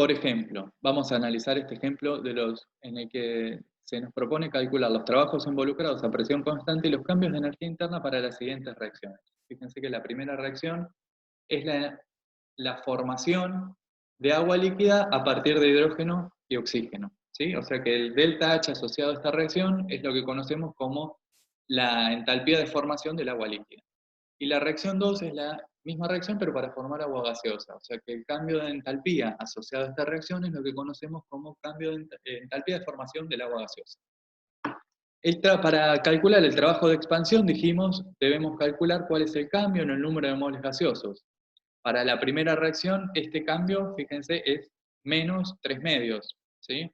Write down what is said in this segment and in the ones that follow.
Por ejemplo, vamos a analizar este ejemplo en el que se nos propone calcular los trabajos involucrados a presión constante y los cambios de energía interna para las siguientes reacciones. Fíjense que la primera reacción es la formación de agua líquida a partir de hidrógeno y oxígeno, ¿sí? O sea que el delta H asociado a esta reacción es lo que conocemos como la entalpía de formación del agua líquida. Y la reacción 2 es la misma reacción, pero para formar agua gaseosa. O sea que el cambio de entalpía asociado a esta reacción es lo que conocemos como cambio de entalpía de formación del agua gaseosa. Para calcular el trabajo de expansión, dijimos, debemos calcular cuál es el cambio en el número de moles gaseosos. Para la primera reacción, este cambio, fíjense, es menos 3 medios, ¿sí?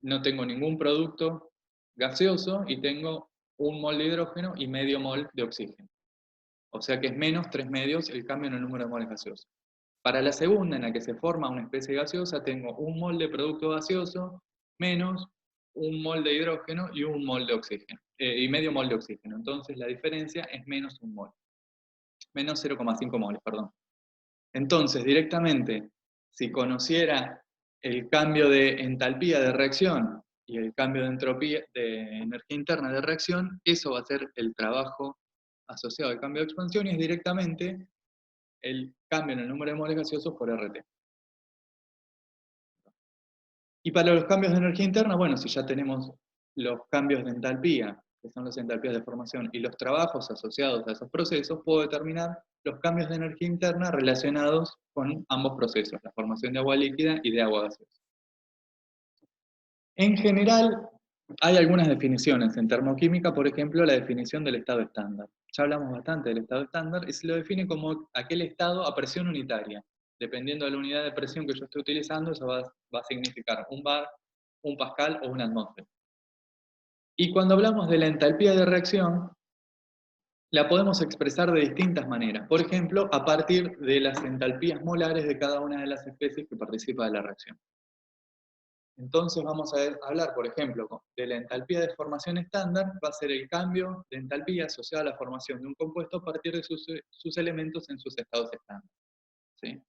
No tengo ningún producto gaseoso y tengo un mol de hidrógeno y medio mol de oxígeno. O sea que es menos 3 medios el cambio en el número de moles gaseosos. Para la segunda, en la que se forma una especie gaseosa, tengo un mol de producto gaseoso menos un mol de hidrógeno y un mol de oxígeno, y medio mol de oxígeno. Entonces la diferencia es menos un mol, menos 0,5 moles, perdón. Entonces, directamente, si conociera el cambio de entalpía de reacción y el cambio de entropía, de energía interna de reacción, eso va a ser el trabajo asociado al cambio de expansión y es directamente el cambio en el número de moles gaseosos por RT. Y para los cambios de energía interna, bueno, si ya tenemos los cambios de entalpía, que son las entalpías de formación, y los trabajos asociados a esos procesos, puedo determinar los cambios de energía interna relacionados con ambos procesos, la formación de agua líquida y de agua gaseosa. En general, hay algunas definiciones en termoquímica, por ejemplo, la definición del estado estándar. Ya hablamos bastante del estado estándar y se lo define como aquel estado a presión unitaria. Dependiendo de la unidad de presión que yo esté utilizando, eso va a significar un bar, un pascal o una atmósfera. Y cuando hablamos de la entalpía de reacción, la podemos expresar de distintas maneras. Por ejemplo, a partir de las entalpías molares de cada una de las especies que participa de la reacción. Entonces vamos a hablar, por ejemplo, de la entalpía de formación estándar, va a ser el cambio de entalpía asociado a la formación de un compuesto a partir de sus elementos en sus estados estándar, ¿sí?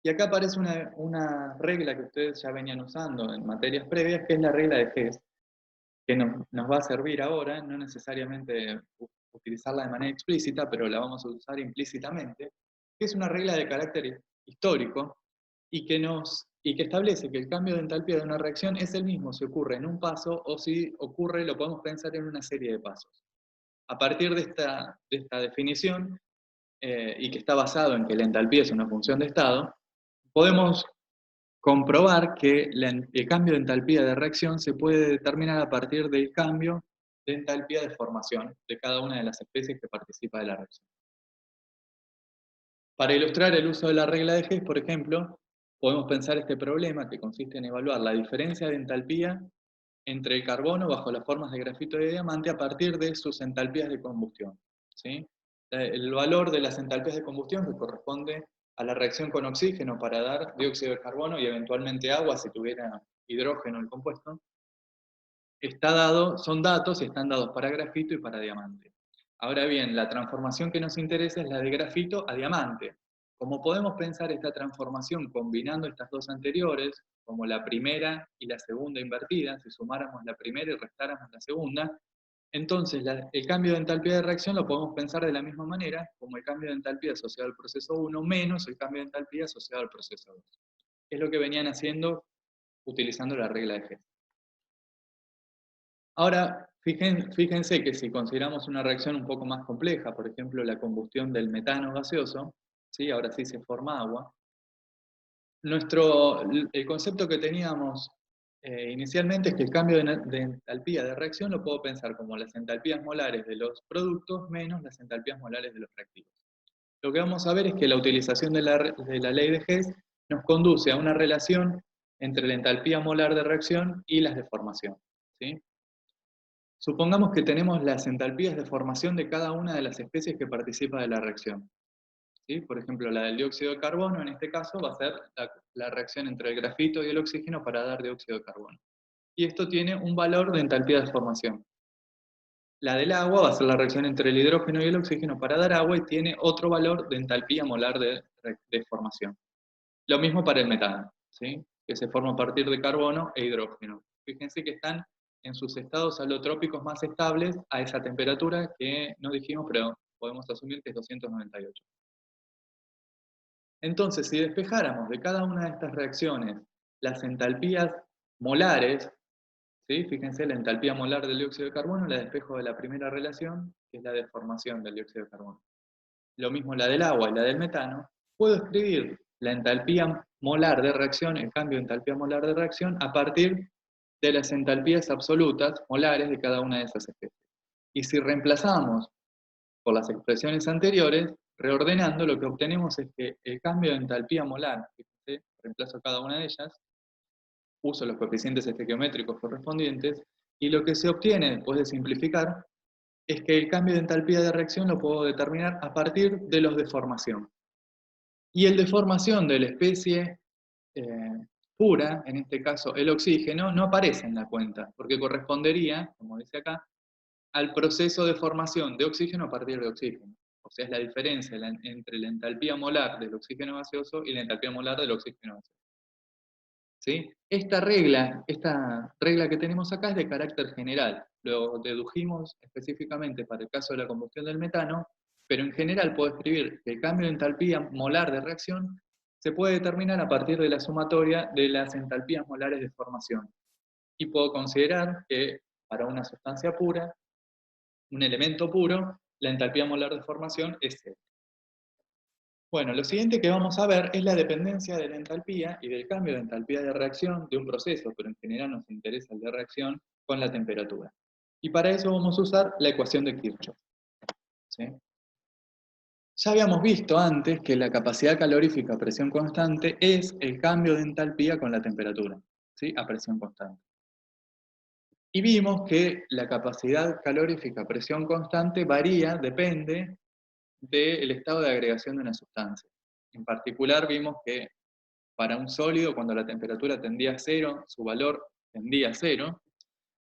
Y acá aparece una regla que ustedes ya venían usando en materias previas, que es la regla de Hess, que nos va a servir ahora, no necesariamente utilizarla de manera explícita, pero la vamos a usar implícitamente, que es una regla de carácter histórico y que establece que el cambio de entalpía de una reacción es el mismo si ocurre en un paso o si ocurre, lo podemos pensar en una serie de pasos. A partir de esta definición, y que está basado en que la entalpía es una función de estado, podemos comprobar que el cambio de entalpía de reacción se puede determinar a partir del cambio de entalpía de formación de cada una de las especies que participa de la reacción. Para ilustrar el uso de la regla de Hess, por ejemplo, podemos pensar este problema que consiste en evaluar la diferencia de entalpía entre el carbono bajo las formas de grafito y de diamante a partir de sus entalpías de combustión, ¿sí? El valor de las entalpías de combustión, que corresponde a la reacción con oxígeno para dar dióxido de carbono y eventualmente agua si tuviera hidrógeno el compuesto, son datos y están dados para grafito y para diamante. Ahora bien, la transformación que nos interesa es la de grafito a diamante. Como podemos pensar esta transformación combinando estas dos anteriores, como la primera y la segunda invertida, si sumáramos la primera y restáramos la segunda, entonces el cambio de entalpía de reacción lo podemos pensar de la misma manera, como el cambio de entalpía asociado al proceso 1 menos el cambio de entalpía asociado al proceso 2. Es lo que venían haciendo utilizando la regla de Hess. Ahora, fíjense que si consideramos una reacción un poco más compleja, por ejemplo la combustión del metano gaseoso, ¿sí? Ahora sí se forma agua, el concepto que teníamos inicialmente es que el cambio de entalpía de reacción lo puedo pensar como las entalpías molares de los productos menos las entalpías molares de los reactivos. Lo que vamos a ver es que la utilización de la ley de Hess nos conduce a una relación entre la entalpía molar de reacción y las de formación, ¿sí? Supongamos que tenemos las entalpías de formación de cada una de las especies que participa de la reacción, ¿sí? Por ejemplo, la del dióxido de carbono, en este caso, va a ser la reacción entre el grafito y el oxígeno para dar dióxido de carbono. Y esto tiene un valor de entalpía de formación. La del agua va a ser la reacción entre el hidrógeno y el oxígeno para dar agua y tiene otro valor de entalpía molar de formación. Lo mismo para el metano, ¿sí? que se forma a partir de carbono e hidrógeno. Fíjense que están en sus estados alotrópicos más estables a esa temperatura que no dijimos, pero podemos asumir que es 298. Entonces, si despejáramos de cada una de estas reacciones las entalpías molares, ¿sí? Fíjense, la entalpía molar del dióxido de carbono la despejo de la primera relación, que es la deformación del dióxido de carbono. Lo mismo la del agua y la del metano. Puedo escribir la entalpía molar de reacción, el cambio de entalpía molar de reacción, a partir de las entalpías absolutas molares de cada una de esas especies. Y si reemplazamos por las expresiones anteriores, reordenando, lo que obtenemos es que el cambio de entalpía molar, fíjense, reemplazo cada una de ellas, uso los coeficientes estequiométricos correspondientes, y lo que se obtiene después de simplificar es que el cambio de entalpía de reacción lo puedo determinar a partir de los de formación. Y el de formación de la especie pura, en este caso el oxígeno, no aparece en la cuenta, porque correspondería, como dice acá, al proceso de formación de oxígeno a partir de oxígeno. O sea, es la diferencia entre la entalpía molar del oxígeno gaseoso y la entalpía molar del oxígeno gaseoso. ¿Sí? Esta regla que tenemos acá es de carácter general. Lo dedujimos específicamente para el caso de la combustión del metano, pero en general puedo escribir que el cambio de entalpía molar de reacción se puede determinar a partir de la sumatoria de las entalpías molares de formación. Y puedo considerar que para una sustancia pura, un elemento puro, la entalpía molar de formación es cero. Bueno, lo siguiente que vamos a ver es la dependencia de la entalpía y del cambio de entalpía de reacción de un proceso, pero en general nos interesa el de reacción, con la temperatura. Y para eso vamos a usar la ecuación de Kirchhoff. ¿Sí? Ya habíamos visto antes que la capacidad calorífica a presión constante es el cambio de entalpía con la temperatura, ¿sí? A presión constante. Y vimos que la capacidad calorífica a presión constante varía, depende del estado de agregación de una sustancia. En particular vimos que para un sólido, cuando la temperatura tendía a cero, su valor tendía a cero,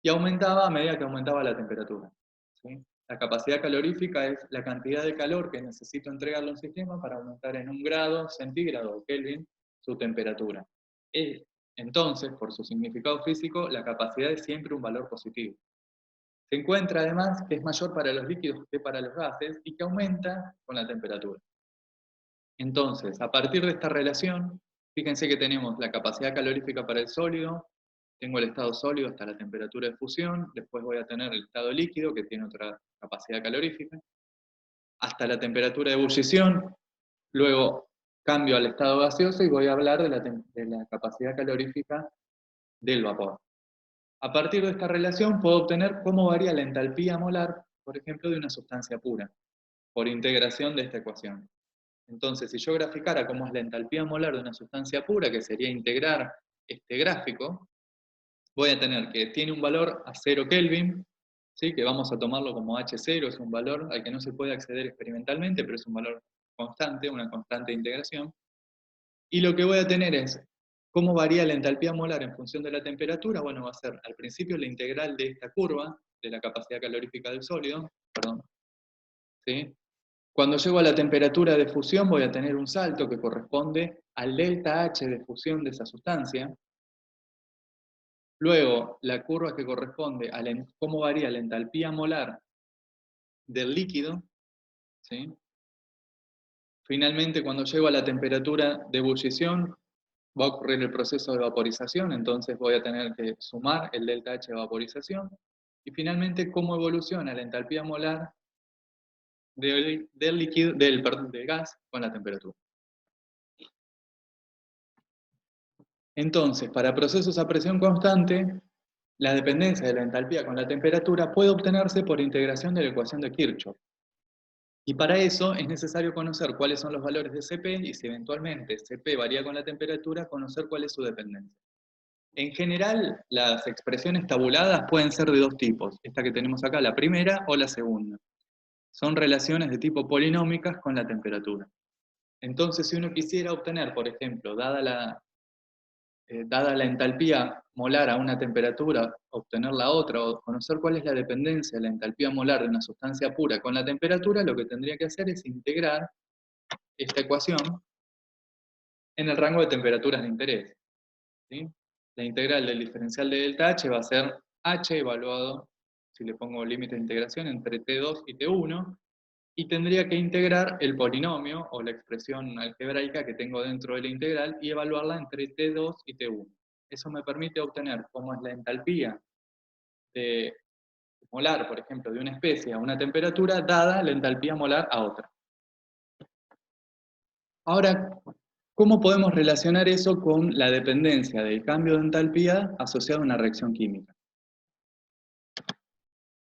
y aumentaba a medida que aumentaba la temperatura. ¿Sí? La capacidad calorífica es la cantidad de calor que necesito entregarle a un sistema para aumentar en 1 grado centígrado o Kelvin su temperatura. Entonces, por su significado físico, la capacidad es siempre un valor positivo. Se encuentra además que es mayor para los líquidos que para los gases y que aumenta con la temperatura. Entonces, a partir de esta relación, fíjense que tenemos la capacidad calorífica para el sólido, tengo el estado sólido hasta la temperatura de fusión, después voy a tener el estado líquido, que tiene otra capacidad calorífica, hasta la temperatura de ebullición, luego cambio al estado gaseoso y voy a hablar de la capacidad calorífica del vapor. A partir de esta relación puedo obtener cómo varía la entalpía molar, por ejemplo, de una sustancia pura, por integración de esta ecuación. Entonces, si yo graficara cómo es la entalpía molar de una sustancia pura, que sería integrar este gráfico, voy a tener que tiene un valor a 0 Kelvin, ¿sí? Que vamos a tomarlo como H0, es un valor al que no se puede acceder experimentalmente, pero es un valor constante, una constante de integración. Y lo que voy a tener es cómo varía la entalpía molar en función de la temperatura. Bueno, va a ser al principio la integral de esta curva, de la capacidad calorífica del sólido, perdón, ¿sí? Cuando llego a la temperatura de fusión voy a tener un salto que corresponde al delta H de fusión de esa sustancia. Luego, la curva que corresponde a cómo varía la entalpía molar del líquido. ¿Sí? Finalmente, cuando llego a la temperatura de ebullición, va a ocurrir el proceso de vaporización, entonces voy a tener que sumar el delta H de vaporización. Y finalmente, cómo evoluciona la entalpía molar del gas con la temperatura. Entonces, para procesos a presión constante, la dependencia de la entalpía con la temperatura puede obtenerse por integración de la ecuación de Kirchhoff. Y para eso es necesario conocer cuáles son los valores de Cp y si eventualmente Cp varía con la temperatura, conocer cuál es su dependencia. En general, las expresiones tabuladas pueden ser de dos tipos, esta que tenemos acá, la primera o la segunda. Son relaciones de tipo polinómicas con la temperatura. Entonces, si uno quisiera obtener, por ejemplo, dada la entalpía molar a una temperatura, obtener la otra, o conocer cuál es la dependencia de la entalpía molar de una sustancia pura con la temperatura, lo que tendría que hacer es integrar esta ecuación en el rango de temperaturas de interés. ¿sí? La integral del diferencial de delta H va a ser H evaluado, si le pongo límite de integración, entre T2 y T1, y tendría que integrar el polinomio o la expresión algebraica que tengo dentro de la integral y evaluarla entre T2 y T1. Eso me permite obtener cómo es la entalpía de molar, por ejemplo, de una especie a una temperatura dada la entalpía molar a otra. Ahora, ¿cómo podemos relacionar eso con la dependencia del cambio de entalpía asociado a una reacción química?